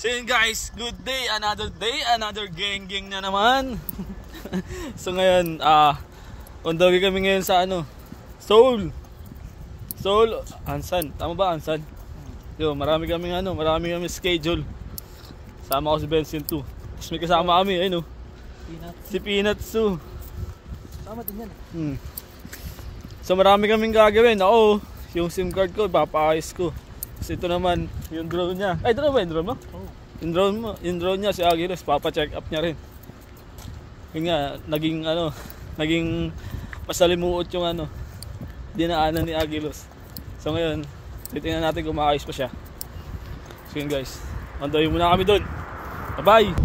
So yun guys, good day, another gang na naman. So ngayon, on the way kami ngayon sa Seoul, Ansan, tama ba Ansan? Yo, marami kami schedule. Sama ko si Benson 2. Tapos may kasama kami, ayun si Peanutsu. Tama din yan. So marami kaming gagawin. Ako, yung SIM card ko, ipapaayos ko. Kasi ito naman, yung drone niya. Ay, drone ba yung drone mo? Oh. Yung drone niya, si Agilos, papa-check up niya rin. Yun nga, naging masalimuot yung dinaanan ni Agilos. So ngayon, titingnan natin kung maayos pa siya. So yun guys, andayo muna kami dun. Bye-bye!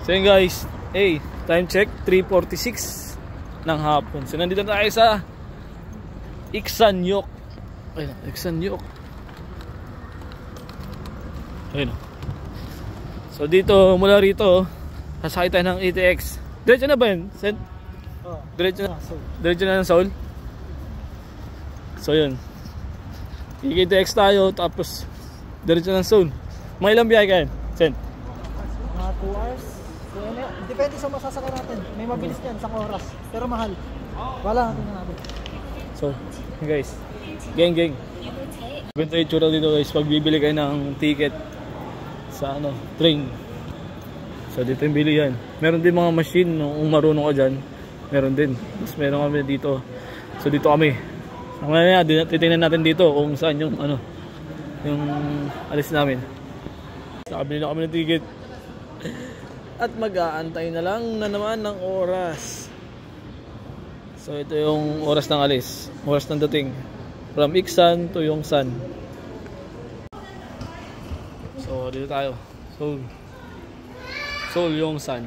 So yun guys, time check, 3:46 ng hapon. So nandito tayo sa Iksanyok. Ayun, Iksanyok. Ayun. So dito, mula rito, sasakay tayo ng ATX. Diretso na ba yun? Diretso na ng Seoul? So yun, ATX tayo, tapos diretso ng Seoul. Mga ilang biyahe kayo? Sen? Mga 2 hours. Depende sa masasakay natin. May mabilis yan, 1 oras. Pero mahal. Wala natin. So, guys, gang. Ganito yung tsura dito guys, pag bibili kayo ng ticket sa train. So dito yung bili yan. Meron din mga machine, kung marunong ka dyan, meron din. Tapos meron kami dito. So dito kami. Mamaya titingnan natin dito kung saan yung yung alis namin. Nakabili na kami ng ticket. At mag-aantay na lang na naman ng oras. So ito yung oras ng alis, oras ng dating. From Iksan to Yongsan. So dito tayo. Seoul Yongsan.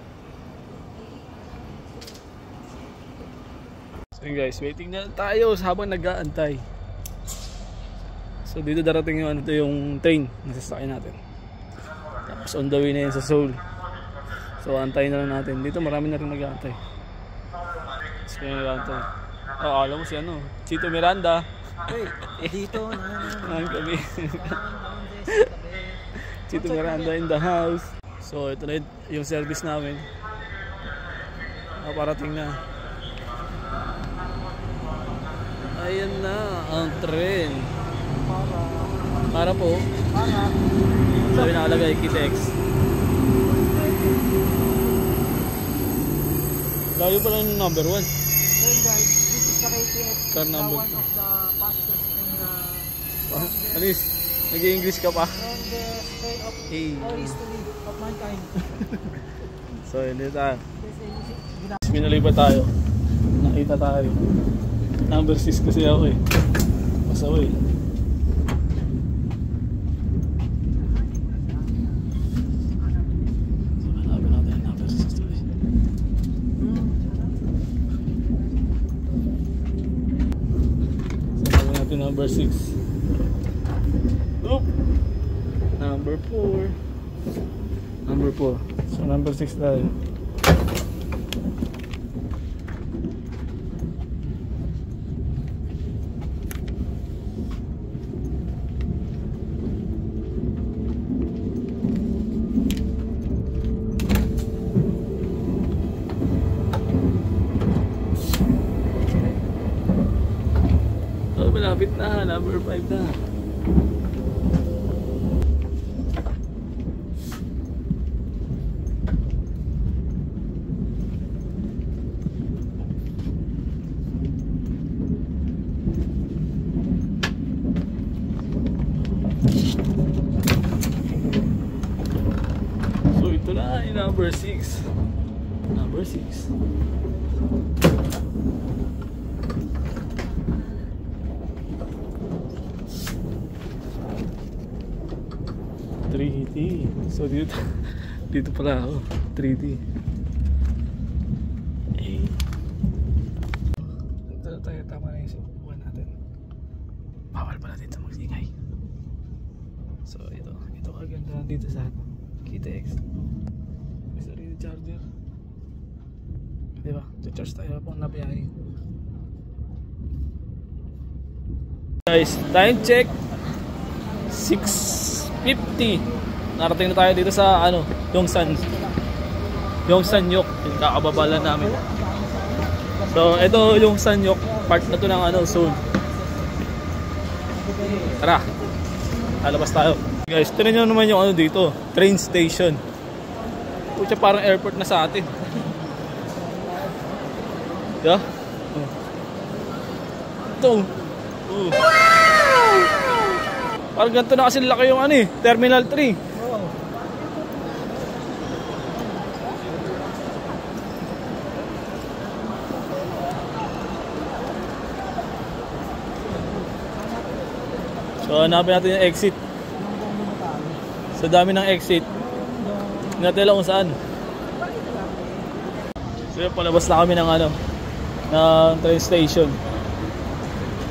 So yun guys, waiting na tayo habang nag-aantay. So dito darating yung train na sasakyan natin. Tapos on the way na yun sa Seoul. So antayin na lang natin. Dito marami na rin nag-aantay. So kaya nag-aantay. Alam mo si Chito Miranda. Hey, dito na kami. Chito Miranda in the house. So ito na yung service namin. Parating na. Ayan na ang tren. Para po. Sabi nakalagay KTX. Layo pala yung number 1. So guys, this is the KTX. Car number one of the fastest and Alis, nag-i-English ka pa? And the train of all history of mankind. So hindi tayo. Minalipat tayo. Nakita tayo. Number 6 kasi ako Pasaway. Number 6. Oop. Number 4. So number 6 tayo. Malapit na, number 5 na. So ito na yung number 6. Number 6. So dito pala ako, 3D. Dito na tayo, tama na yung subukan natin. Bawal pala dito mag-ingay. So ito kaganda dito sa KTX. May sarili charger. Diba? To-charge tayo pang nabiyahe. Guys, time check 6:50. Narating na tayo dito sa ano, Yongsan Yok, yung kakababa namin. So, ito yung Sanyok, part na to ng ano, Seoul. Tara, lalabas tayo. Guys, tinan nyo naman yung ano dito, train station. Pucha, parang airport na sa atin. Diba? Ito. Parang ganito na kasi laki yung ano eh, Terminal 3. So, hanapin natin yung exit. Sa dami ng exit, hindi natin alam kung saan. So, palabas na kami ng ano, ng train station.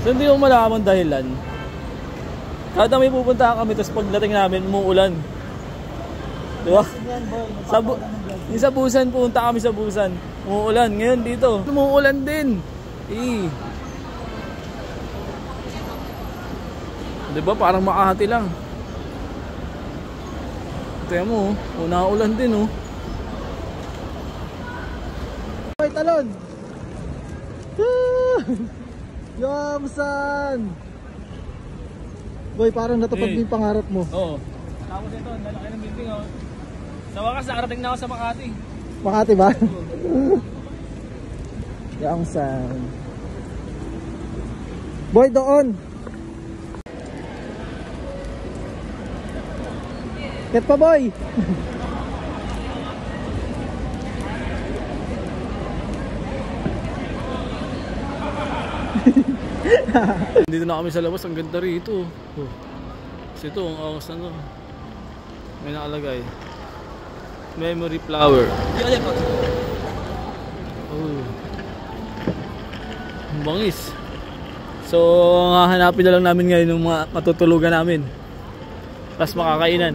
So, hindi ko malaman dahilan. Kada may pupuntahan kami, tapos pagdating namin, umuulan. Diba? Yung sa Busan, pupunta kami sa Busan. Umuulan. Ngayon dito, umuulan din. Diba? Parang Makati lang. Tingnan mo, unaulan din oh. Ay, talon! Yongsan! Boy, parang natupad mo yung pangarap mo. Oo. Tapos ito, nalaki ng building oh. Sa wakas, nakarating na ako sa Makati. Makati ba? Yongsan. Boy, doon! Ket pa, boy! Dito na kami sa labas, ang ganda rito. Kasi ito, ang awas na to. May nakalagay memory flower. Ang bangis. So, hanapin na lang namin ngayon yung mga matutulugan namin. Tapos makakainan.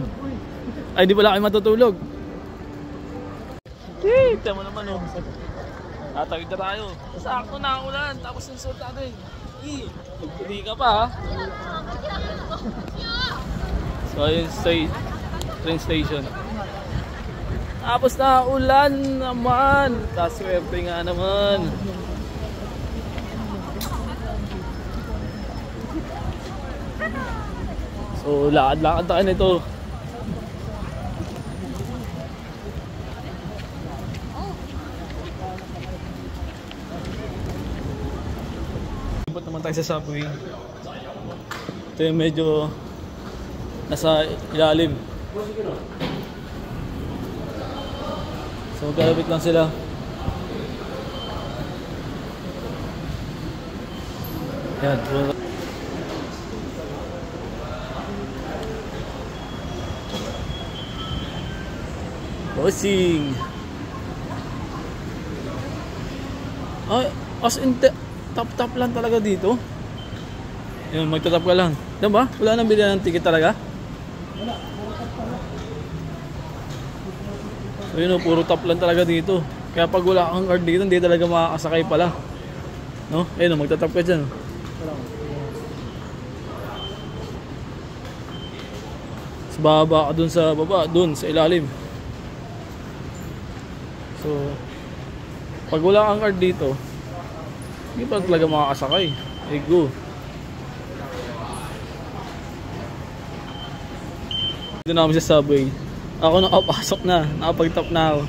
Ay, di pala kayo matutulog. Tignan mo naman oh. Tatawid na tayo. Sakto na ang ulan. Tapos yung suot natin. Hindi ka pa ha. So ayun, train station. Tapos na ulan naman. Tapos swerte nga naman. So lakad-lakad tayo nito. Ibot naman tayo sa subway. Ito yung medyo nasa ilalim. So magkalapit lang sila. Yan. Bossing. Ay, as in top lang talaga dito. Yun, magtatap ka lang. Diba? Wala nang bilhan ng ticket talaga? Wala. So yun, puro top lang talaga dito. Kaya pag wala kang card dito, hindi talaga makakasakay pala. No? Ayun, magtatap ka dyan. Sa baba ka dun sa baba, dun sa ilalim. So, pag wala kang card dito, hindi pa talaga makakasakay. Go. Dito na kami sa subway. Ako nakapasok na, nakapag-top na ako.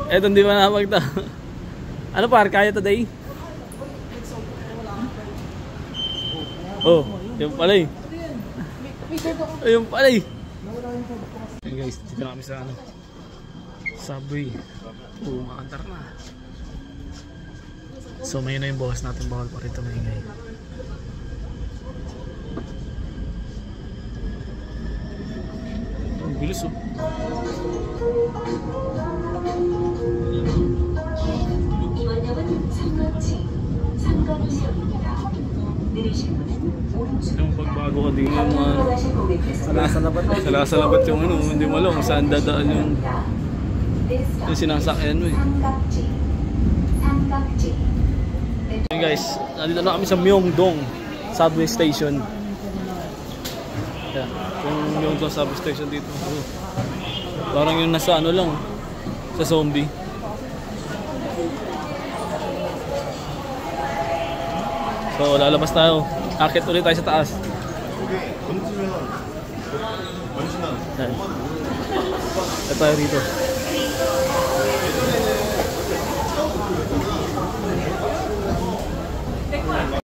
Eto hindi pa nakapag-top. Ano par, kaya today? Oh, yung pala eh. Yung pala eh. Hey guys, dito na kami sa ano, subway. Makantar na. So may na yung boss natin, bawal pa rito maingay. Ang bilis oh. Yung pagbago ka din yung mga salasalabat yung ano, hindi mo alam kung saan dadaan yung sinasakyan mo eh. Hey guys, nandito na kami sa Myeongdong subway station. Yeah. Yung subway station dito. Parang yung nasa ano lang, sa zombie. So lalabas tayo. Akit ulit tayo sa taas. Yan. Ito tayo rito.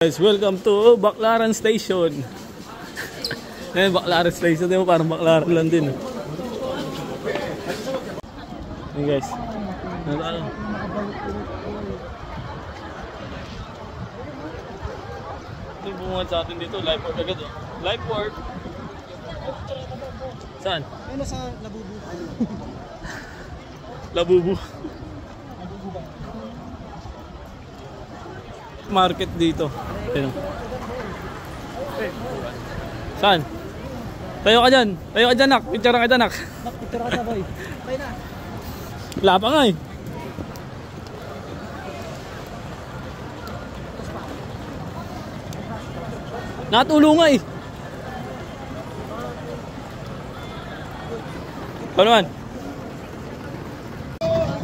Guys, welcome to Baclaran Station. Ngayon, Baclaran Station, di mo parang Baclaran lang din. Hey guys, ano? Ito yung bumungad sa atin dito, life work agad oh. Life work. Saan? Ano sa Labubu? Labubu. Market dito. Ayun. Saan? Tayo ka dyan. Tayo ka dyan, nak. Picture ka dyan, nak. Picture ka dyan, boy. Tayo na. Wala pa nga eh. Natulong nga eh. Ano naman?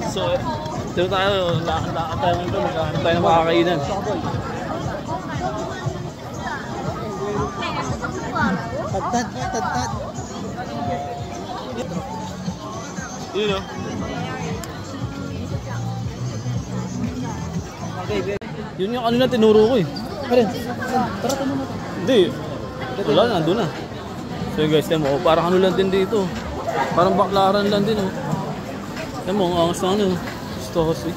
So, dito tayo. Lakad tayo nito. Magkakaroon tayo ng makakainan. Tad. Yun o. Yun yung kanina tinuro ko eh. Tara, tanong mo. Hindi. Wala, nandun na. So yun guys, mo, parang ano lang din dito. Parang Baclaran lang din oh. Yan mo, ang angas na ano. Gusto ko si.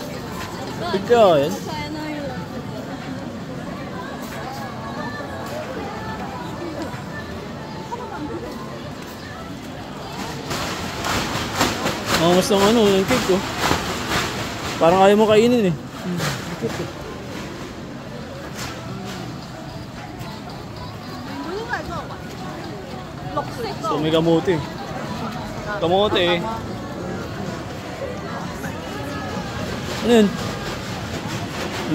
Ikaw yan. Ang angas ng ano, yung cake ko. Parang ayaw mo kainin eh. So may kamote. Kamote eh. Ano yun?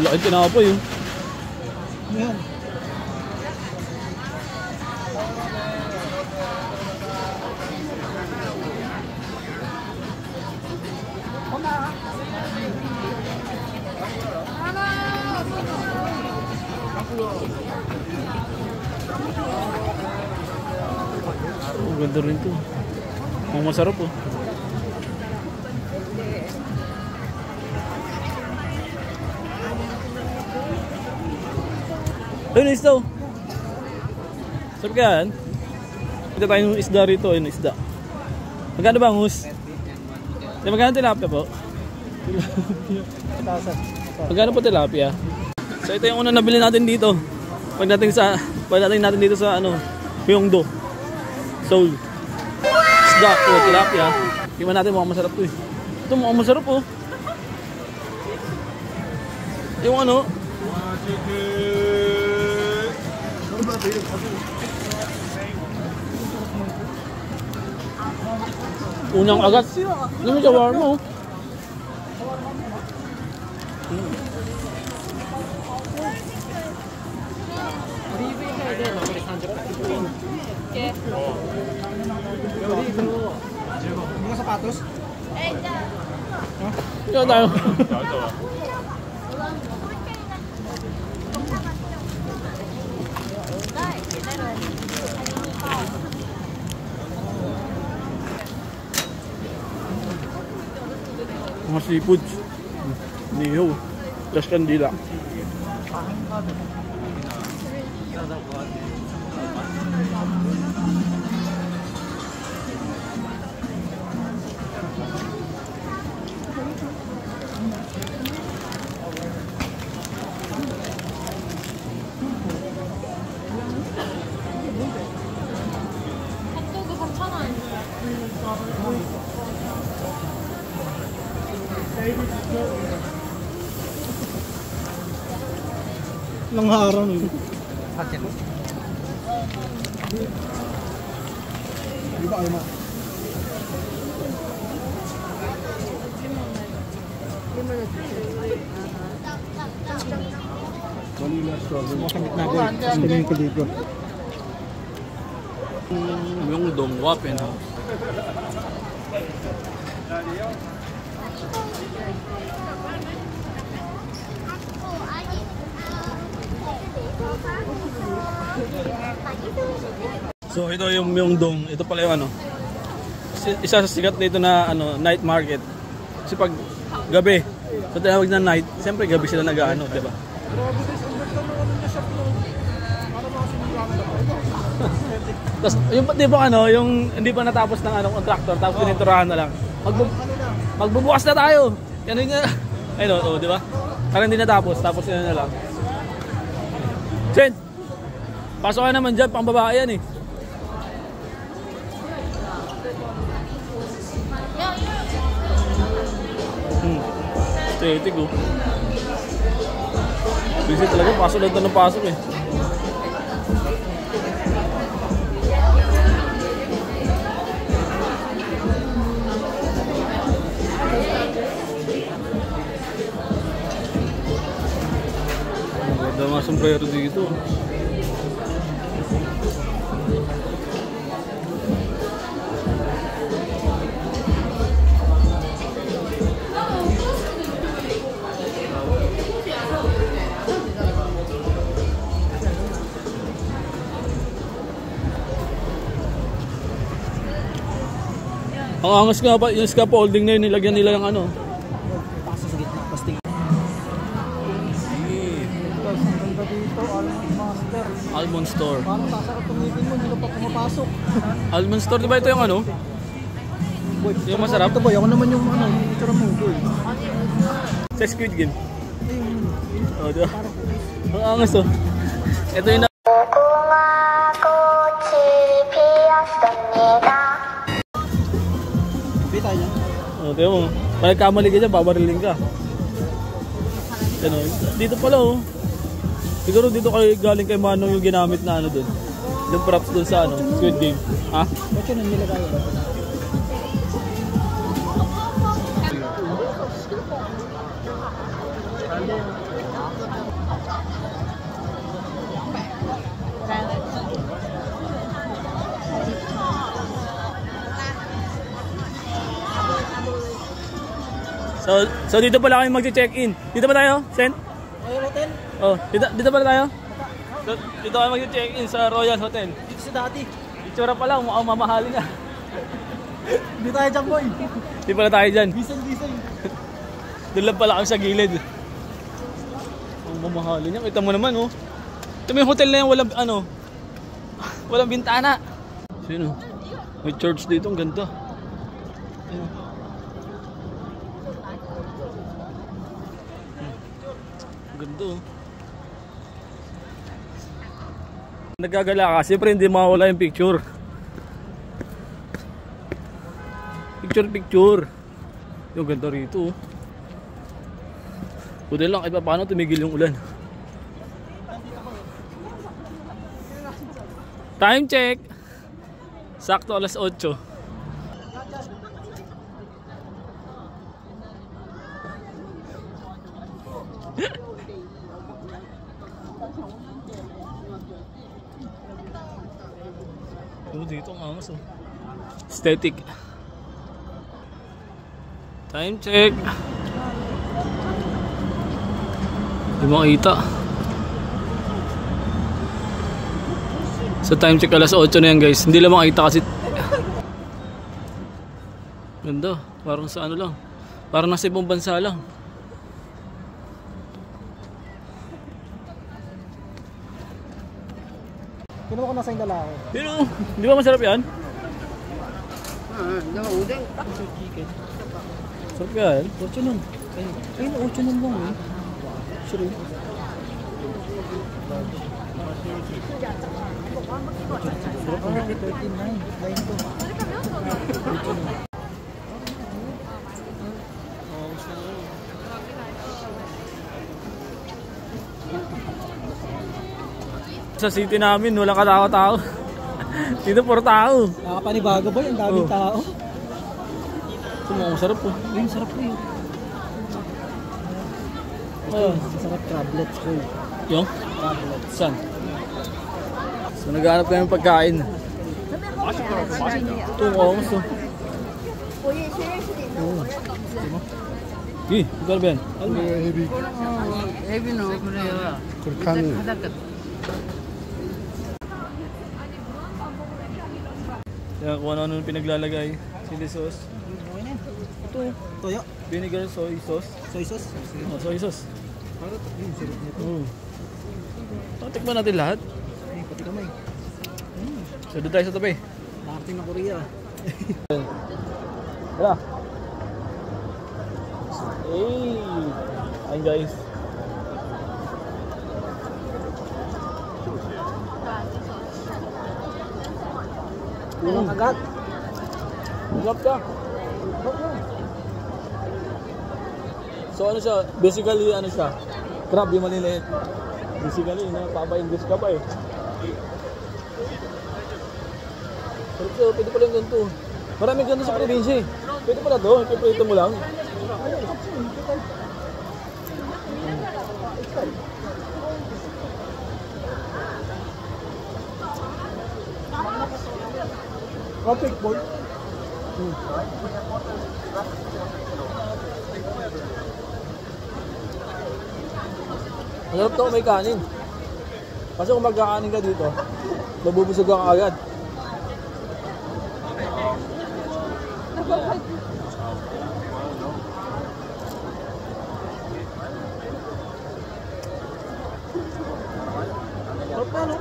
Laki tinapoy yun. Yan. Ang ganda rin to. Ang masarap oh. Ayun, isda oh. Sarap yan. Ito tayo ng isda rito. Ayun, isda. Magkano ba ang hus? Magkano tilapia po? Magkano po tilapia? So ito yung unang nabili natin dito. Pagdating natin dito sa ano, Myeongdo. Seoul. Isda o tilapia. Tingnan natin, mukhang masarap to eh. Ito mukhang masarap oh. Yung ano? Unang agat. Ano yung shawarma oh. Hindi ka sapatos? Ito tayo. Mga seafood. Niho. Plus kandila. 핫도그 3,000원. Langharang. Di ba kayo ma? Makamit na boy. Tapos kami yung kaligo. Yung Dong Wapen House. So ito yung Myeongdong. Ito pala yung ano. Isa sa sikat dito na ano, night market. Kasi pag gabi, sa tinawag na night, siyempre gabi sila nag-ano, di ba? Tapos yung di ba ano, yung hindi pa natapos ng ano contractor, tapos pininturahan na lang. Magbubukas na tayo. Ano yun nga? Ay no, di ba? Parang hindi natapos, tapos yun na lang. Chen! Pasok ka naman dyan, pang babae yan eh. Aesthetic oh. Busy talaga, pasok lang ito ng pasok eh. Ganda mga sombrero dito. Ang angas nga pa, yung scaffolding na yun, nilagyan nila yung ano. Pasok sa gitna, pasting. Guys, ang ganda dito, Almond Master. Almond Store. Parang sasarap tumitin mo, hindi ka pa pumapasok. Almond Store, di ba ito yung ano? Boy, Yung masarap? ito boy, ako naman yung ano, yung itsura mo, boy. Sa Squid Game. Oh, di ba? Ang angas oh. Ito yung Tayo niya. oh, di mo. Pag kamali ka dyan, babariling ka. Ano, dito pala oh. Siguro dito kayo galing kay Manong yung ginamit na ano dun. Yung props dun sa ano, Squid Game. Ha? Ba't yun ang nilagay ba? So dito pala kayo magche-check-in. Dito ba tayo, Sen? Royal Hotel? Oh, dito pala tayo? Dito kayo magche-check-in sa Royal Hotel. Dito si Daddy. Itsura pa lang, mukhang mamahalin nga. Hindi tayo dyan boy. Di pala tayo dyan. Bisay. Doon lang pala kami sa gilid. Ang mamahalin niya. Kita mo naman oh. Ito may hotel na yan, walang ano. Walang bintana. Sino? May church dito, ang ganda. Ayun. Ganda oh. Nagagala ka, siyempre hindi mawala yung picture. Picture. Yung ganda rito oh. Buti lang, kahit paano tumigil yung ulan. Time check. Sakto alas 8. Dito ang angas oh. Aesthetic. Time check. Hindi makita. Sa time check alas 8 na yan guys. Hindi lang makita kasi ganda. Parang sa ano lang. Parang nasa ibang bansa lang. Kinuha ko na sa yung lalaki. Pero, di ba masarap yan? Sarap yan. 8 nun. Ayun, 8 nun lang eh. Sure. Sarap ang 39. Lain to. Sa city namin, walang katao-tao. Dito puro tao. Nakapanibago boy, ang daming tao. Ito mukhang sarap po. Ayun, sarap po yun. Oh, sarap crablets boy. Yung? Saan? So naghahanap kami ng pagkain. Ito, almost to. Gih, ito ba yan? Heavy. Heavy no, kore wa. Kurkan. Kaya kung ano pinaglalagay. Chili sauce. Ito. Toyo. Vinegar, soy sauce. Soy sauce. Oh, soy sauce. Parang yung sirip nito. Tikman natin lahat. Ay, pati kamay. So doon tayo sa tabi. Marketing ng Korea. Tara. Hey! Ayun guys. Unang agad. Sarap ka. So ano siya? Basically ano siya? Crab yung maliliit. Basically, napapa-English ka pa eh. Sarap siya, pwede pala yung ganito. Maraming ganito sa probinsya eh. Pwede pala to, ipiprito mo lang. Traffic board. Masarap to, may kanin. Kasi kung magkakanin ka dito, mabubusog ka agad. Sarap pa, no?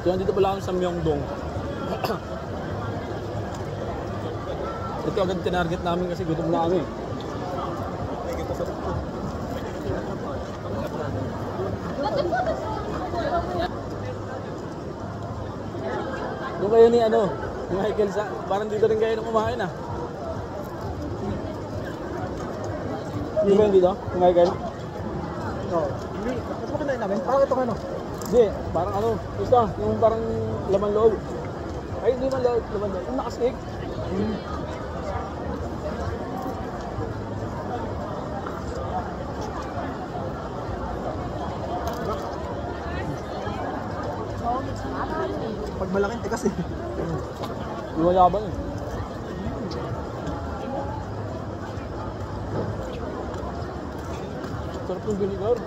So dito pala kami sa Myeongdong. Ito agad tinarget namin kasi gutom na kami. Doon kayo ni ano, ni Michael sa, parang dito rin kayo nang kumain ah. Hindi ba yun dito? Ni Michael? Oo. Hindi. Mas makinain namin. Parang itong ano. Hindi, parang ano, isa, yung parang laman loob. Ay, hindi man loob, laman loob. Yung nakasteak. Pag malaking tigas eh. Yung mayabang eh. Sarap yung vinegar.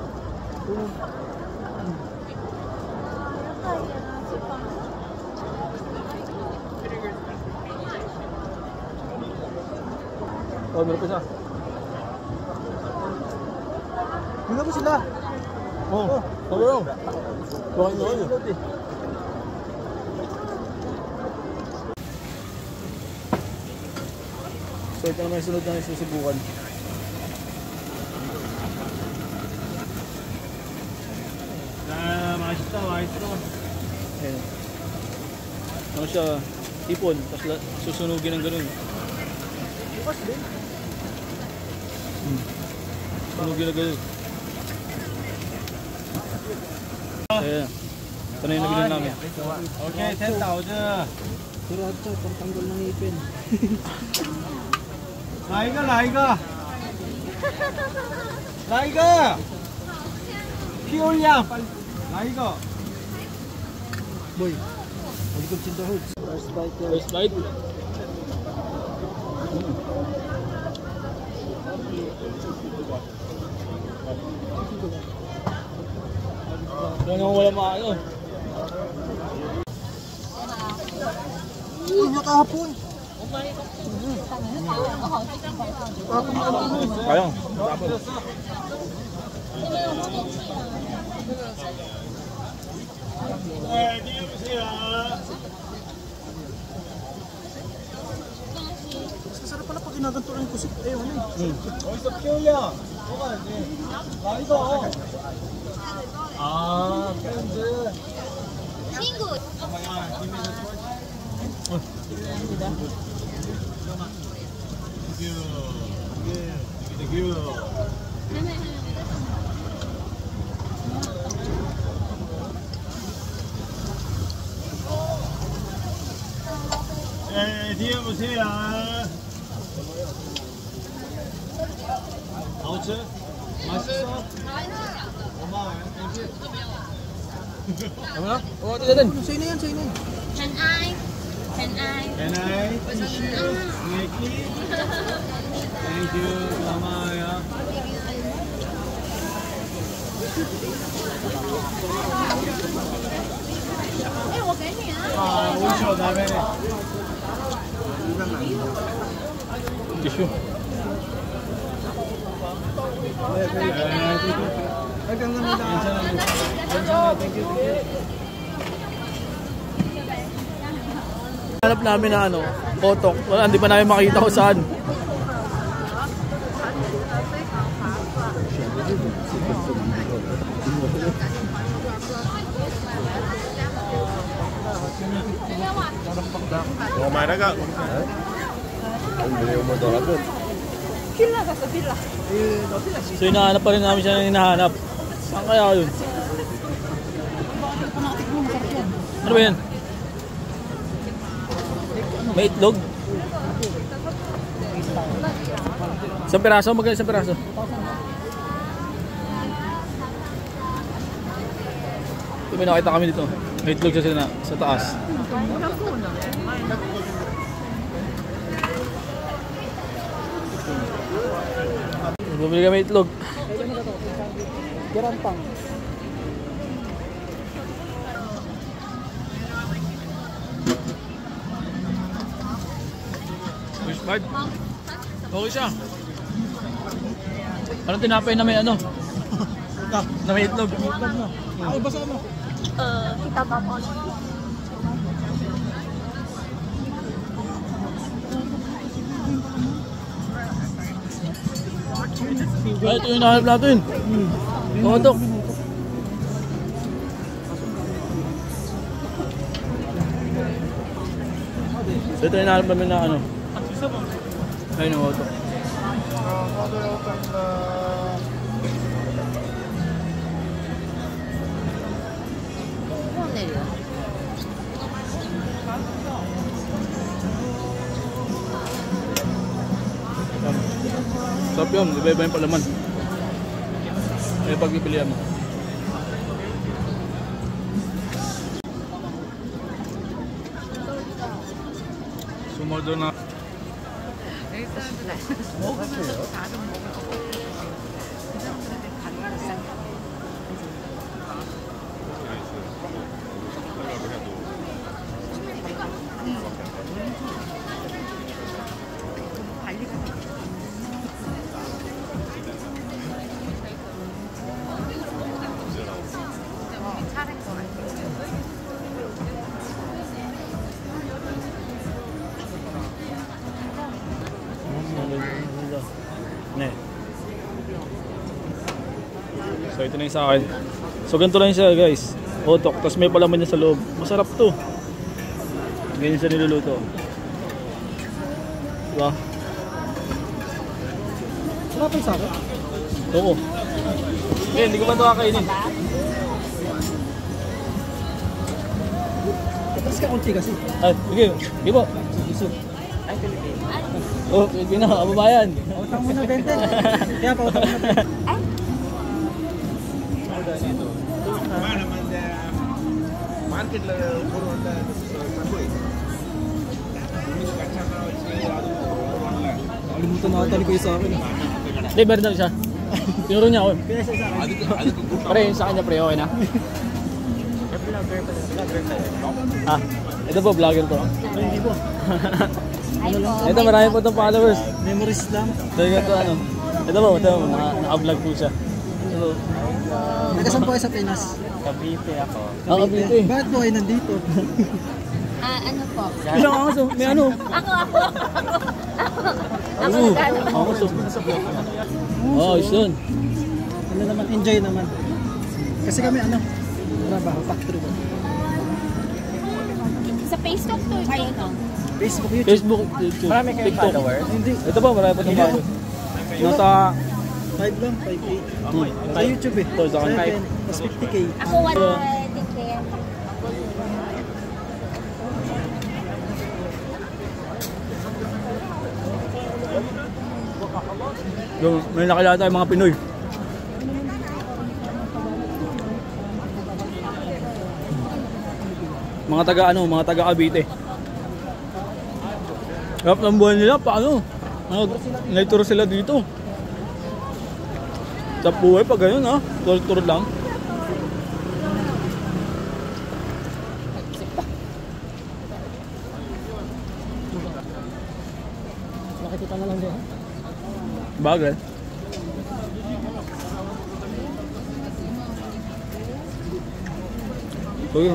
Oh, meron pa siya. Tingnan mo sila. Oh, sabi mo. Baka nyo yun. So ito naman yung sunod na susubukan. 맛있다, 맛있어. Ayan. Ano siya, ipon, tapos susunugin ng ganun. Bukas din. Sunugin na ganun. Ayan. Ito na yung nabili namin. Okay, 10,000. Pero at siya, pantanggal ng ipin. 라이가, 라이가. 라이가. 피 올려, 빨리. 라이가. Boy, malikod si Dahod. First bite yun. First bite. Kaya naman wala maano. Uy, nakahapon. Ayun, tapos. Mas masarap pala pag ginaganto ng kusip. Eh, ano eh. 어디서 피 올려? 뭐가 이제 라이가. 아, 팬츠. 친구. 不谢啊。好吃，맛있어。고마워요. Ano na? Oo, ito din. Sa'yo na yan, sa'yo na yan. Can I? Can I? Can I? Tissue. Ngeki. Thank you. 고마워요. 아, 오셔 다음에. Tissue. Ay, 감사합니다. 괜찮아. Thank you. Hanap namin na ano, kotok. Wala, hindi pa namin makita kung saan. So hinahanap pa rin namin siya na hinahanap. Saan kaya yun? Ano ba yan? May itlog? Isang piraso? Magkano isang piraso? May nakita kami dito. May itlog sa taas. Bumili kami itlog. Garampang. Fish card? Okay siya. Parang tinapay na may ano? Na may itlog. Ay, basta ano? Kita ba po? Ay, ito yung nahanap natin. Kotok. So ito yung nahanap namin na ano. Ayun ang kotok. Sarap yun, iba-iba yung palaman. Ay pagpipilian mo. Sumunod na. Ne. So ito na yung sa akin. So ganito lang siya guys. Kotok. Tapos may palaman niya sa loob. Masarap to. Ganyan siya niluluto. Diba? Sarap yung sarap. Oo. Eh, hindi ko pa ito kakainin. Tapos ka kunti kasi. Ay, sige. Sige po. Ay, Pilipino. Oh, Pilipino. Kababayan. Utang mo na 20. Kaya pa utang mo na 20. Alimutan na tali ko sa akin. Hindi, meron na siya. Tinuro niya ako. Pinasa sa akin. Pare, sa kanya pre, okay na? Ah, ito po, vlogger to. Ay, hindi po. Ito, marami po itong followers. Memories lang. So, ito ano. Ito po, naka-vlog po siya. Ito. Nagasan po kayo sa Pinas? Cavite ako. Cavite. Bakit po kayo nandito? Ano po? Ilang aso? May ano? Ako. Ako so. Oh, yun. Ano naman, enjoy naman. Kasi kami ano, trabaho, factory ba? Sa Facebook to kayo, no? Facebook, YouTube. Facebook, YouTube, Marami kayong TikTok. followers? Hindi, Ito po, marami po itong followers. Nasa 5 lang, 5-8. Sa YouTube eh. Ito, sa akin. 7, tapos 50K. Ako wala din kaya. Yung, may nakilala tayong mga Pinoy. Mga taga Cavite. Harap ng buhay nila, paano? Naituro sila dito. Sa buhay pa ganyan ha, tur-tur lang. Nakikita na lang din. Bagay. Uy,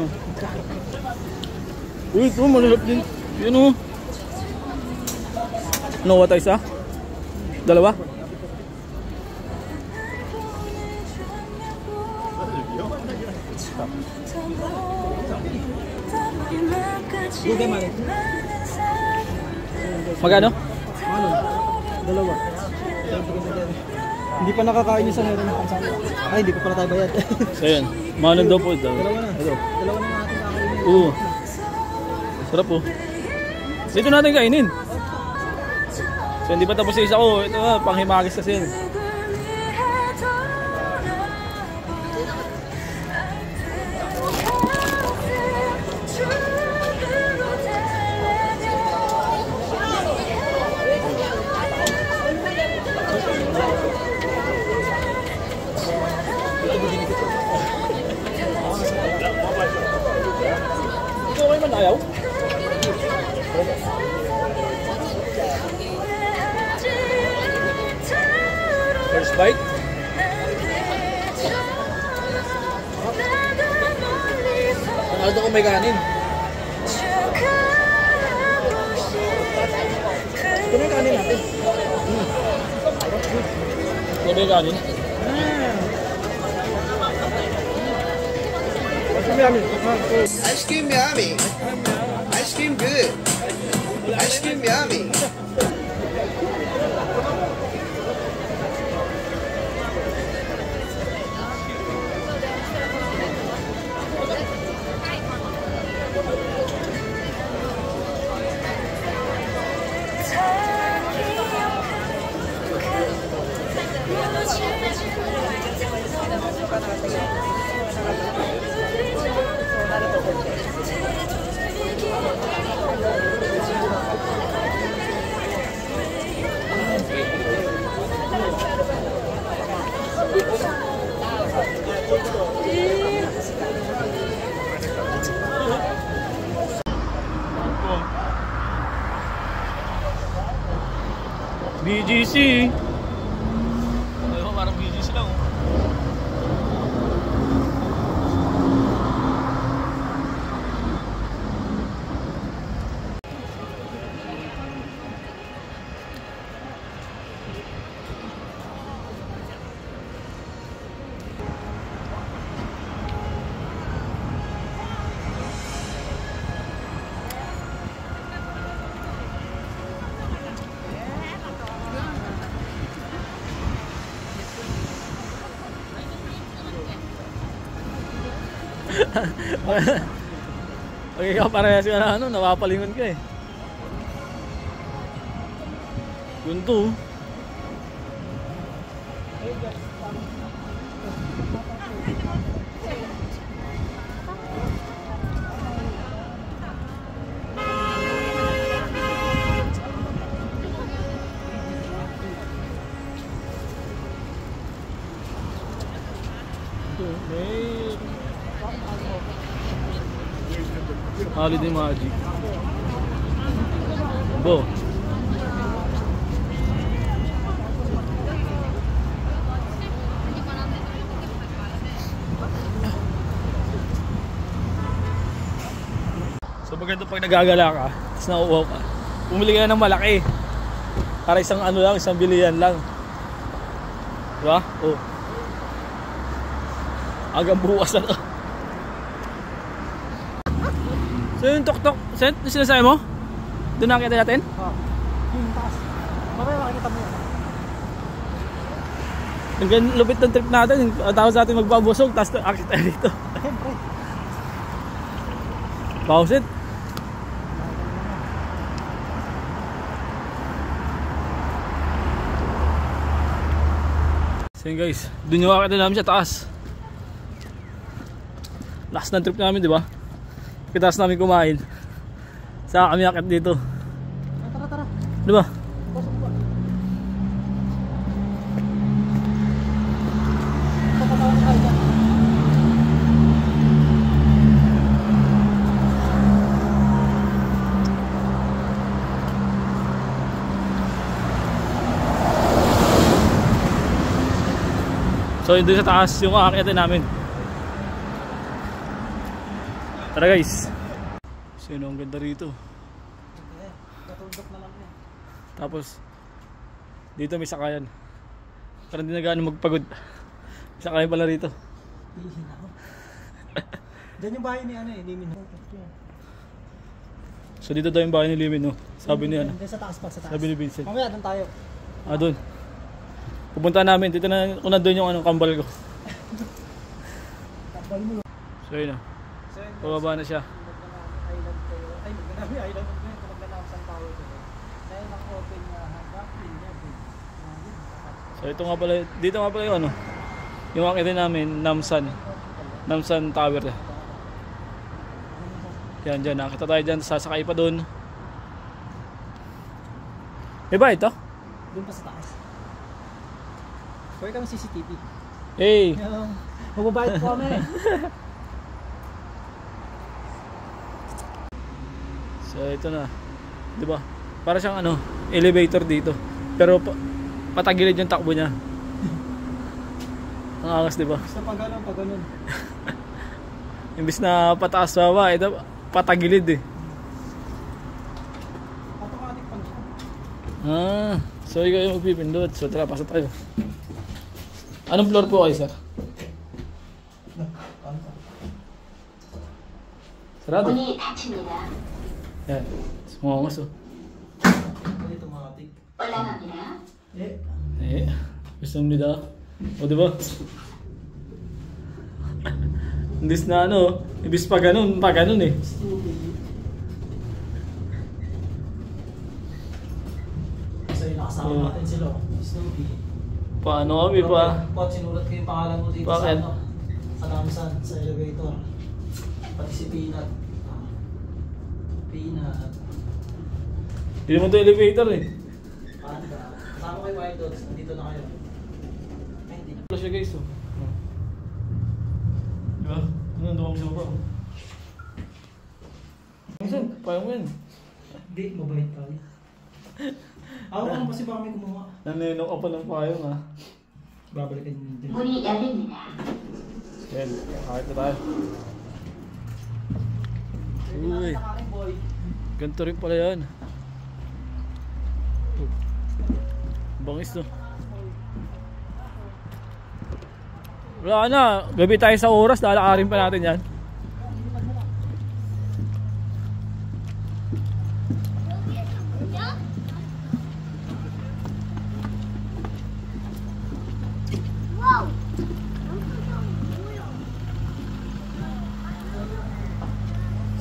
uy, ito malalap din. Yun o. Nawa tayo isa? Dalawa? Google man. Magkano? Ano? Dalawa. Hindi pa nakakain yung sa meron ng pansama. Ay, hindi pa pala tayo bayad. So yun, mahalan daw po ito. Dalawa na. Ito. Dalawa na natin kakainin. Oo. Sarap po. Dito natin kainin. So hindi pa tapos yung isa ko. Ito ha, panghimakis kasi yun. Ito kayo man ayaw? First bite? Panalo ko may kanin. Ito na yung kanin natin. Ito may kanin? Ice cream yummy. Ice cream good. Ice cream yummy. BGC. Ano parang BGC lang oh. Pag ikaw parehas ka na napapalingon ka eh. Yun to. Holiday Magic. Bo. So maganda pag nagagala ka, tapos nauuhaw ka, pumili ka ng malaki. Para isang ano lang, isang bilihan lang. Diba? Oh. Hanggang bukas na to. So yung tok-tok, Sent, yung sinasabi mo? Doon nakita natin? Oo. Yung taas. Mamaya makikita mo yan. Hanggang lupit ng trip natin, tapos natin magbabusog, tapos akit tayo dito. Siyempre. Pausit. So yun guys, dun yung akit namin sa taas. Last na trip namin, di ba? Pitaas namin kumain. Saka kami akit dito. Tara, tara. Di ba? Pasok ba? Papatawag tayo dyan. So yun doon sa taas yung aakitin namin. Tara guys. So yun ang ganda rito. Natundok na lang yan. Tapos dito may sakayan. Parang di na gaano magpagod. May sakayan pala rito. Ihin ako. Diyan yung bahay ni ano eh, Limin. So dito daw yung bahay ni Limin, no? Sabi ni ano. Diyan sa taas pa, sa taas. Sabi ni Vincent. Mamaya doon tayo. Ah, doon. Pupunta namin. Dito na, kung nandun yung kambal ko. Tapal mo. So yun na. Pababa na siya. Island kayo. Ay, magandang island ko yun. Kung magandang San Paulo ko. Dahil naka-open nga hanggang So ito nga pala, dito nga pala yung ano. Yung akitin namin, Namsan Tower. Yan, dyan. Nakita tayo dyan. Sasakay pa doon. May ba ito? Doon pa sa taas. Pwede kami CCTV. Hey! Magbabayad po kami. So ito na. 'Di ba? Para siyang ano, elevator dito. Pero patagilid yung takbo niya. Ang angas, 'di ba? Basta pag ganun. Imbis na pataas baba, ito patagilid eh. Automatic pang siya. Ah, so ikaw yung magpipindot. So tara, pasok tayo. Anong floor po kayo, sir? Sarado. Yan. Sumangas oh. Dito automatic. Gusto nila. O diba? Imbis na ano, imbis pa ganun eh. So yung nakasama natin sila. Snoopy. Paano kami pa? Pot, sinulat ko yung pangalan mo dito Bakit? sa ano? Sa Namsan, sa elevator. Pati si Peanut. Peanut. Hindi naman ito elevator eh. Paano ka? Kasama kayo Wild Dogs, nandito na kayo. Ay, hindi na. Wala siya guys oh. Diba? Ano, doon siya ba? Minsan, payang mo yan. Hindi, mabait tayo. Ako lang kasi baka may kumuha. Naninok ka pa ng payong ha. Babalikan nyo din. Yan, kahit na tayo. Uy, ganito rin pala yan. Bangis no. Wala na, gabi tayo sa oras, lalakarin pa natin yan.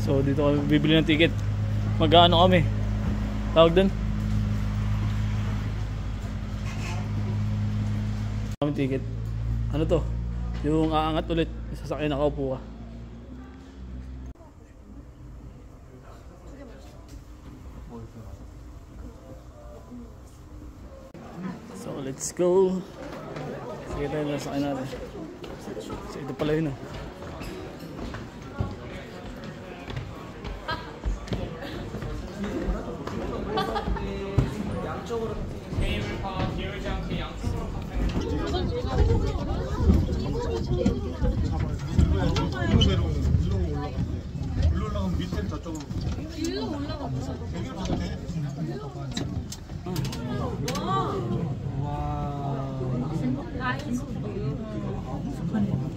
So dito kami bibili ng ticket. Magkano kami? Tawag doon? Kami ticket. Ano to? Yung aangat ulit. Sasakyan nakaupo ka. So let's go. Sige tayo, nasakyan natin. So ito pala yun oh. 일로 올라가면 밑에 저쪽으로. 일로 올라가면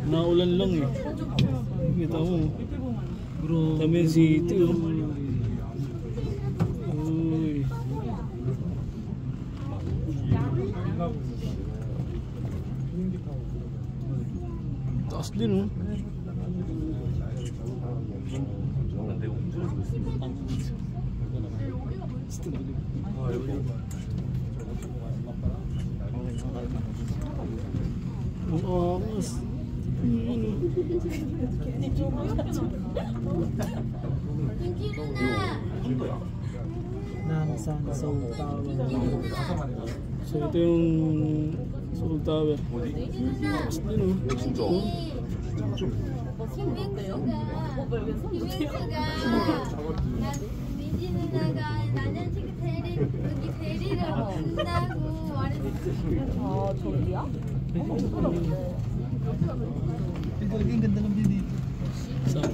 Naulan lang eh. Kita mo. Bro, Tamen City oh. Uy. Taas din oh. Namsan Seoul Tower. So ito yung Seoul Tower. Tapos din oh. 민지 누나가 나는 지금 여기 대리를 온다고 말했어. 아 저기야? Ang ganda ng view dito. Saan?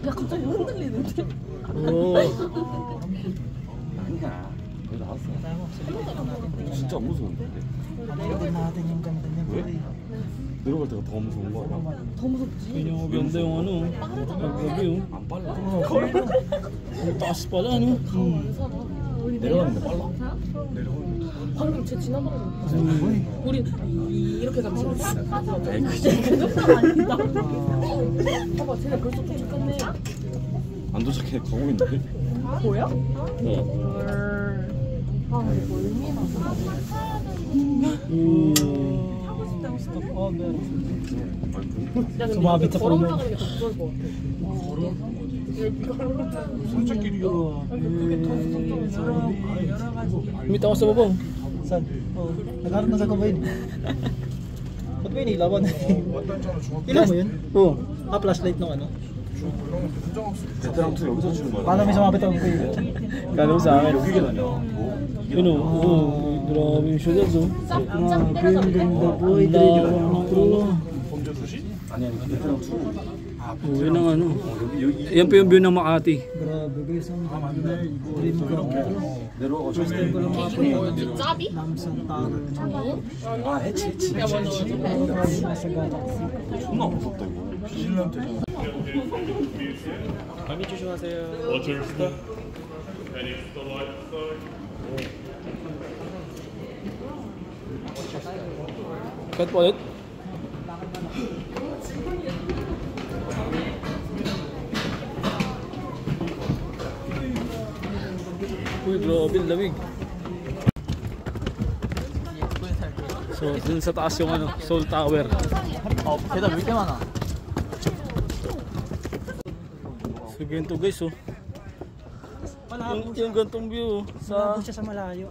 야 갑자기 흔들리는데? Oo. 아니야. 거의 나왔어. Tama, sabihin natin tingnan 진짜 natin. 무서운데? Panoodin natin yung ganda niya. 왜? boy. 내려갈 때가 더 무서운 거 아니야? 더 무섭지? Yun yung maganda yung ano. Pag-gabi oh. 안 빨라. Ang taas pala ano. 내려가는데 빨라. 방금 쟤 지나가는 거 우리 이렇게 가면 에이, 그지? 그 정도 아니다 봐봐 쟤네 벌써 도착했네 안 도착해. 가고 있는데? 뭐야? 어. 아 이거 의미나 야 근데 Sumabit 이거 sa 걸어 puno. 올라가는 게 더 무서울 것 같아 Meet ako sa baba. Saan? Oh, nagharap na sa kabayin. Ba't may nilawan? Ilan mo yun? Oo. Flashlight nung ano? 베테랑 투 여기서 주는 거야. Paano may sumabit ako kayo? Kala mo sa akin. 여기 계단이야. 뭐? Yun oh. Oo. Grabe yung syudad oh. Grabe, ang ganda boy. Ang lawak ng ano. 아니 아니 베테랑 투. Oo, yun ang ano. 여기 Yan pa yung view ng Makati. Grabe guys, ang ganda. Dream ko lang ito. 내려가가지고. First time ko lang makapunta. 짜비? Namsan Tower. 아 해치 해치. Nasa Galaxy. 존나 무섭다 이거. 비질란테. 감이 조심하세요. Cut po ulit. Uy, grabe, lamig. So, dun sa taas yung ano, Seoul Tower. Oh, kita 왜 이렇게 많아? So, ganito guys, oh. Yung gantong view, oh, sa... Malabo siya sa malayo.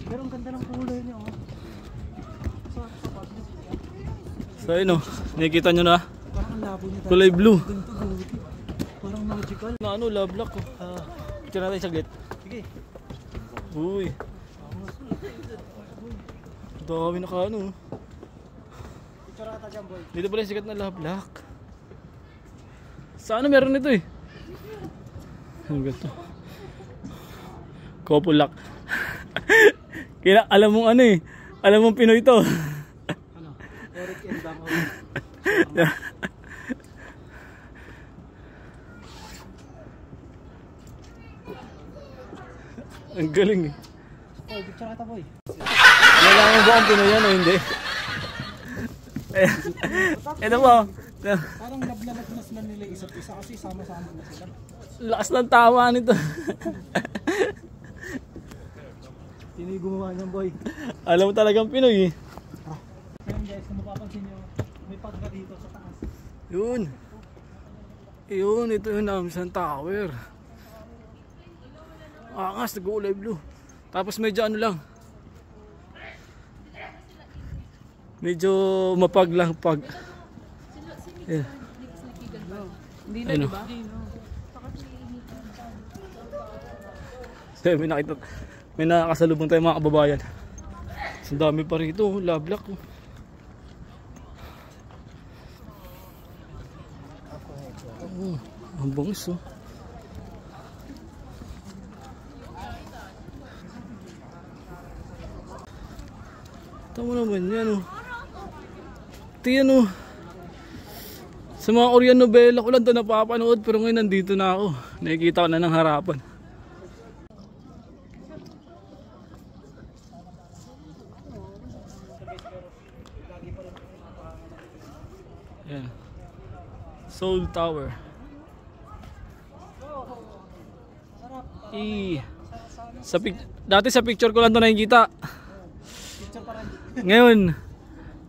Pero ang ganda ng kulay niya, oh. So, yun, oh. Nakikita nyo na. Parang ang labo niya. Kulay blue. Ganito, grabe. Parang magical. Na ano, love lock, oh. Picture natin saglit. Sige. Uy. Dami naka ano. Picture ka dyan, boy. Dito pala yung sikat na love lock. Sa ano meron nito eh? Ano ba ito? Couple lock. Kaya alam mong ano eh. Alam mong Pinoy to. Ano? Eric and Bang. Ang galing eh. Oh, picture ka boy. Wala mo ba ang Pinoy yan o hindi? Ito po. Parang love na sila nila isa't isa kasi sama-sama na sila. Lakas ng tawa nito. Sino yung gumawa niyan, boy? Alam mo talagang Pinoy eh. Ayun guys, kung mapapansin nyo, may pagka dito sa taas. Yun. Yun, ito yung Namsan Tower. Angas, nag-uulay blue. Tapos medyo ano lang. Medyo mapag lang pag. Yeah. hindi na Ayun, diba? So, may nakakasalubong tayo mga kababayan. Ang dami pa rito, love lock. Oh, ang bangis oh. Tama naman yan oh. Ito yan oh. Sa mga Korean novela ko lang ito napapanood, pero ngayon nandito na ako. Nakikita ko na ng harapan. Yan. Seoul Tower. Dati sa picture ko lang ito nakikita. Picture pa rin. Ngayon,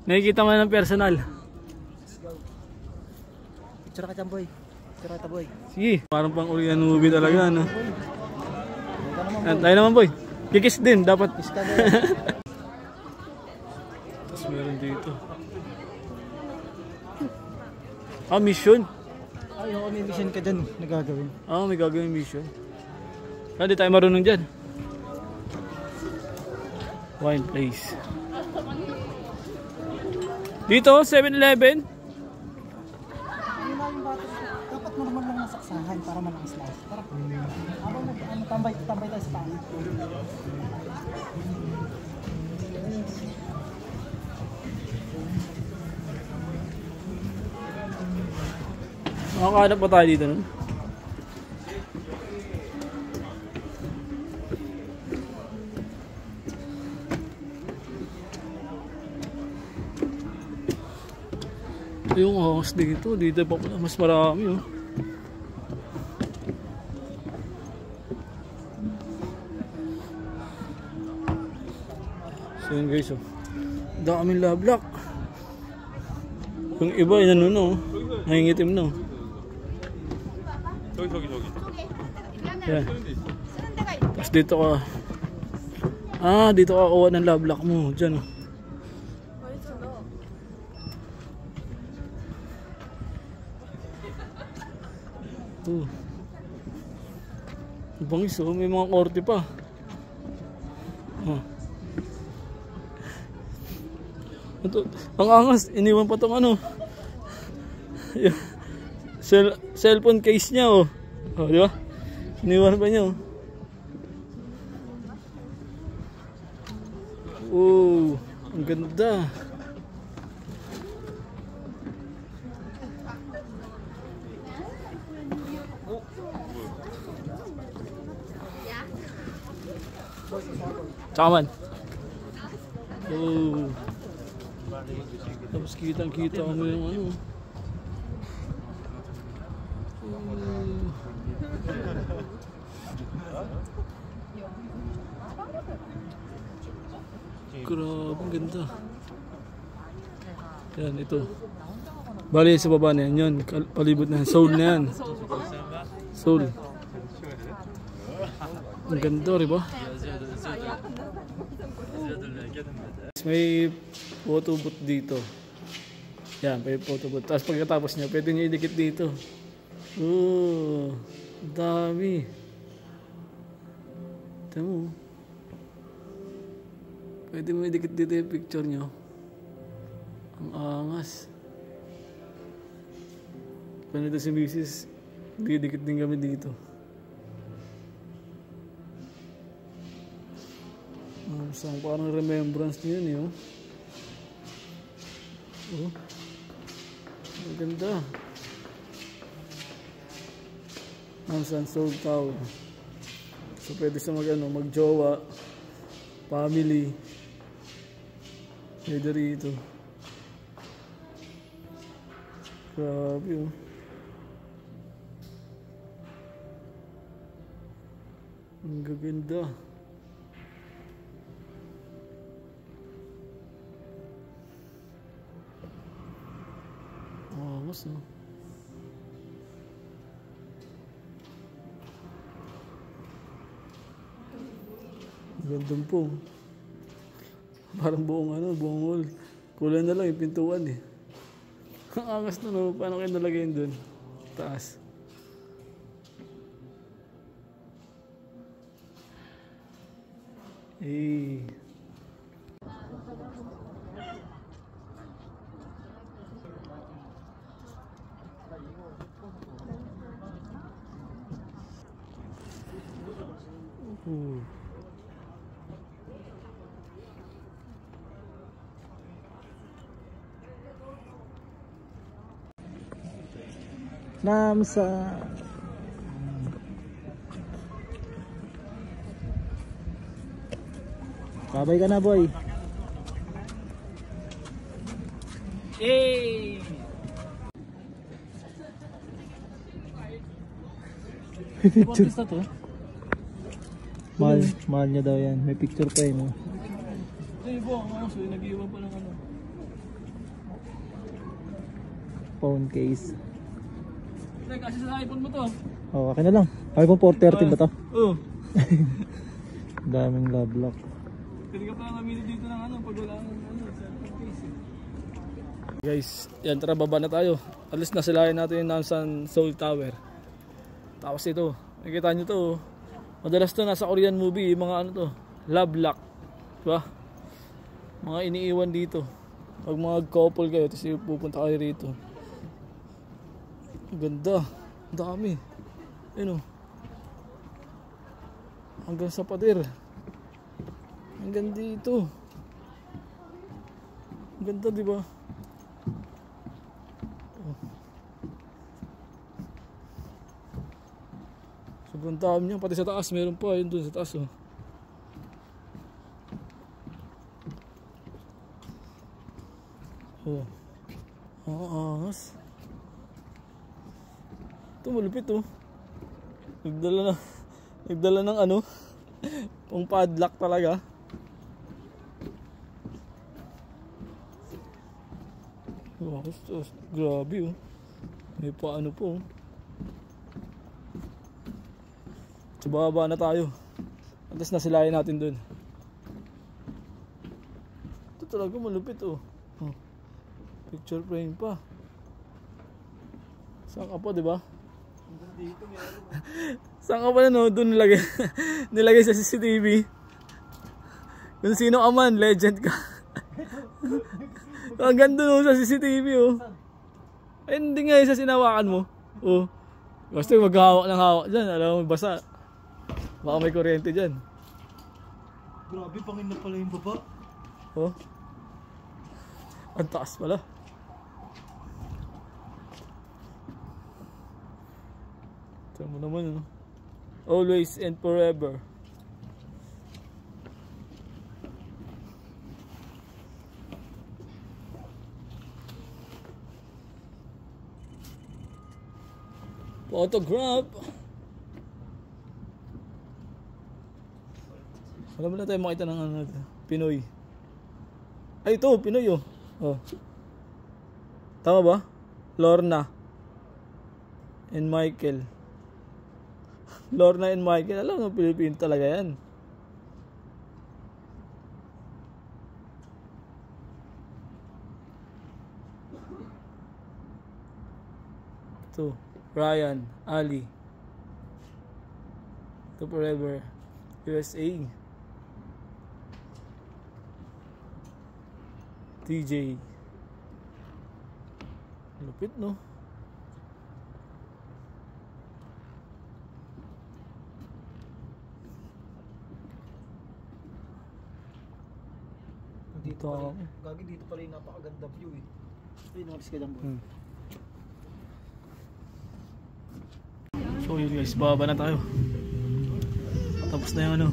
nakikita mo na ng personal. Picture ka dyan, boy. Picture ka, boy. Sige, parang pang Korean movie talaga, no? Tayo naman, boy. Kikis din, dapat. Kiss ka, boy. Tapos meron dito. Mission. Ay, ako may mission ka dyan na gagawin. May gagawin mission. Hindi tayo marunong dyan. Wine place. Dito, 7-Eleven. Dapat normal lang nasaksahan para malakas lang. Tara. Habang tambay tayo sa tayo. Makakahanap pa tayo dito, no? Yung house dito pa pala mas marami, oh. So yun guys, oh. Daming lablak. Yung iba yun, no? Nangingitim, no? 저기. Yan. Tapos dito ka. Dito ka kuha ng lablak mo. Diyan, oh. Bangis, oh. May mga korte pa. Ito, ang angas. Iniwan pa tong ano. Cellphone case niya, oh. Di ba? Iniwan pa niya, oh. Ang ganda. Tsaman. Tapos kitang-kita mo yung ano. Grabe, ang ganda. Yan, ito. Bali sa baba na yan, yun. Palibot na yan. Soul na yan. Soul. Ang ganda, diba? May photo booth dito. Yan, may photo booth. Tapos pagkatapos niya, pwede niya idikit dito. Dami. Ito mo. Pwede mo idikit dito yung picture nyo. Ang angas. Panito si Mrs. Didikit din kami dito. Parang remembrance niyo yun, eh. Ang ganda. Ang Soul Town. So pwede sa magjowa, family. Pwede rito. Grabe, oh. Ang gaganda. Mas, no? Gandang po. Parang buong hall. Kulang na lang yung pintuan, eh. Ang angas na, no? Paano kayo nalagay yun dun? Taas. Namsa. Babay ka na, boy. Yay! Picture. What is that, oh? Mahal niya daw yan. May picture pa yun. Oh. Ay, iba ang aso. Nag-iwan pa ng ano. Phone case. Kasi sa iPhone mo to. Oh, akin na lang. iPhone 413 ba to? Oo. Daming love lock. Pwede ka pa lang namili dito ng ano pag wala ng ano, cellphone case. Guys, yan, tara baba na tayo. At least nasilayan natin yung Namsan Seoul Tower. Tapos ito, nakikita nyo to. Madalas to nasa Korean movie, mga ano to, love lock. Diba? Mga iniiwan dito. Pag mga couple kayo, tapos pupunta kayo rito. Ganda. Ang dami. Ayun o. Hanggang sa pader. Hanggang dito. Ang ganda, diba? Oh. Sobrang dami niya. Pati sa taas, meron pa. Yun dun sa taas oh. Oh. Angas. Ito malupit oh. Nagdala ng ano, pang padlock talaga. Wow, grabe oh. May paano po oh. So bababa na tayo. At least nasilayan natin dun. Ito talaga malupit oh. Oh. Picture frame pa. Saan ka pa, diba? Saan ka pa na no? Doon nilagay sa CCTV. Kung sino ka man, legend ka. Ang ganda no sa CCTV oh. Ay hindi nga isa sinawakan mo. Oh. Basta maghahawak ng hawak dyan. Alam mo, basa. Baka may kuryente dyan. Grabe, pangin na pala yung baba. Oh. Ang taas pala. Ito mo naman ano. Always and forever. Photograph. Wala mo na tayo makita ng ano, Pinoy. Ay ito, Pinoy oh. Oh. Tama ba? Lorna and Michael. Lorna and Michael. Alam mo, Pilipino talaga yan. Ito, Ryan, Ali. Ito forever. USA. TJ. Lupit no? Dito pala, gagi dito pala yung napakaganda view eh. Ay, notice ka lang boy. So yun guys, bababa na tayo. Tapos na yung ano,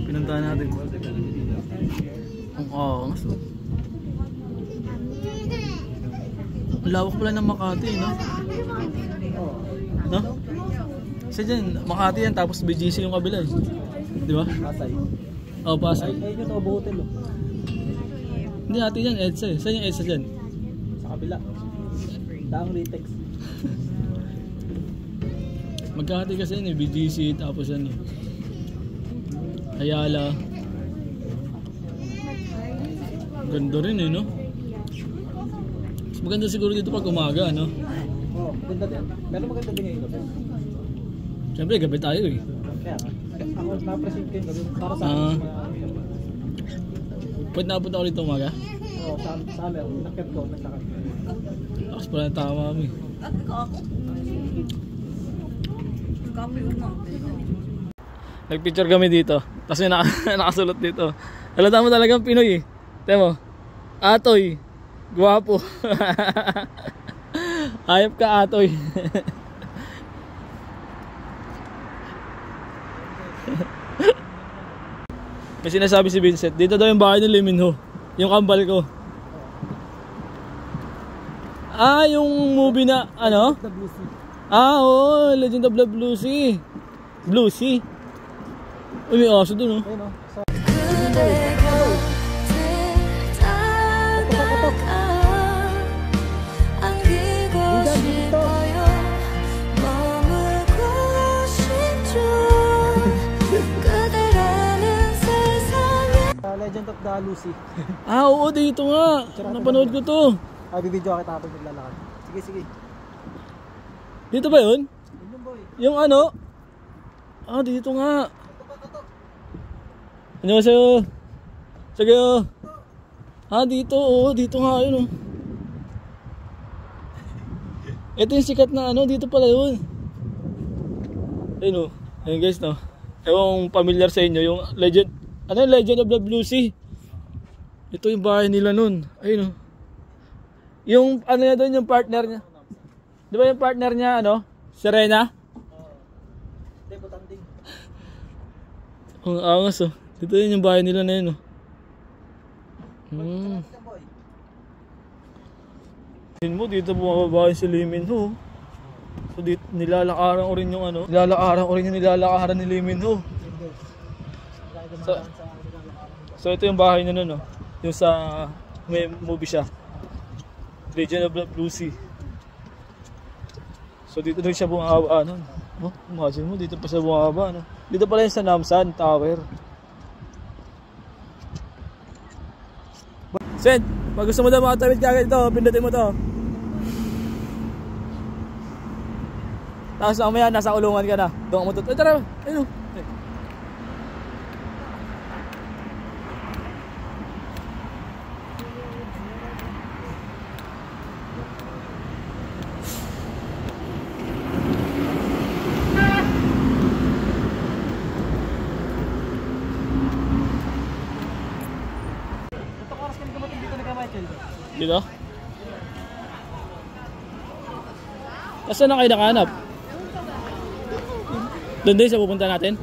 pinuntahan natin. Ang angas oh. Ang lawak pala ng Makati no? No? Isa dyan, Makati yan tapos BGC yung kabila eh. Di ba? Pasay. Oo, Pasay. Ay, yun Novo Hotel oh. Hindi natin yan, EDSA eh. Saan yung EDSA dyan? Sa kabila. Daang latex. Magkakati kasi yan eh, BGC tapos ano Ayala. Ganda rin eh no? Mas maganda siguro dito pag umaga no? Oo, ganda din. Pero maganda din ngayon gabi. Siyempre gabi tayo eh. Kaya ako na-present ko yung gabi para sa pwede napunta ako dito umaga? Oo, summer. Nakit ko, nagsakit. Lakas pala na tama kami. Nagpicture kami dito. Tapos may nakasulot dito. Halata mo talagang Pinoy eh. Temo. Atoy. Guwapo. Hayop ka Atoy. May sinasabi si Vincent. Dito daw yung bahay ng Lee Min-ho. Yung kambal ko. Ah, yung movie na ano? The Blue Sea. Ah, oo, Legend of the Blue Sea. Blue Sea. Uy, may aso dun oh. Ayun o. Sa... 그대 곁에 다가가 안기고 싶어요 머물고 싶죠 그대라는 세상에 Legend of the Lucy. Ah, oo, dito nga. Napanood ko to. Bibidyo kita habang naglalakad. Sige, sige. Dito ba yun? Yun yung boy. Yung ano? Ah, dito nga. Annyeonghaseyo. Sige oh. Ah, dito. Oo, dito nga yun oh. Ito yung sikat na ano, dito pala yun. Ayun oh. Ayun guys no. Ewan familiar sa inyo yung Legend. Ano yung Legend of the Blue Sea? Ito yung bahay nila nun. Ayun oh. Yung ano niya doon, yung partner niya. Di ba yung partner niya ano? Serena? Hindi, butanding. Ang angas oh. Dito yun yung bahay nila na yun oh. Tingin mo dito bumababa si Lee Min Ho. So dito nilalakaran ko rin yung ano. Nilalakaran ko rin yung nilalakaran ni Lee Min Ho. So ito yung bahay niya nun oh. Yung sa may movie siya. Legend of the Blue Sea. So dito rin siya bumababa nun. Oh, imagine mo dito pa siya bumababa no. Dito pala yung sa Namsan Tower. Sen, pag gusto mo daw makatawid ka agad ito, pindutin mo to. Tapos mamaya nasa ulungan ka na. Doon mo to. Tara, ayun. Dito? Saan na kayo nakahanap? Doon din sa pupunta natin?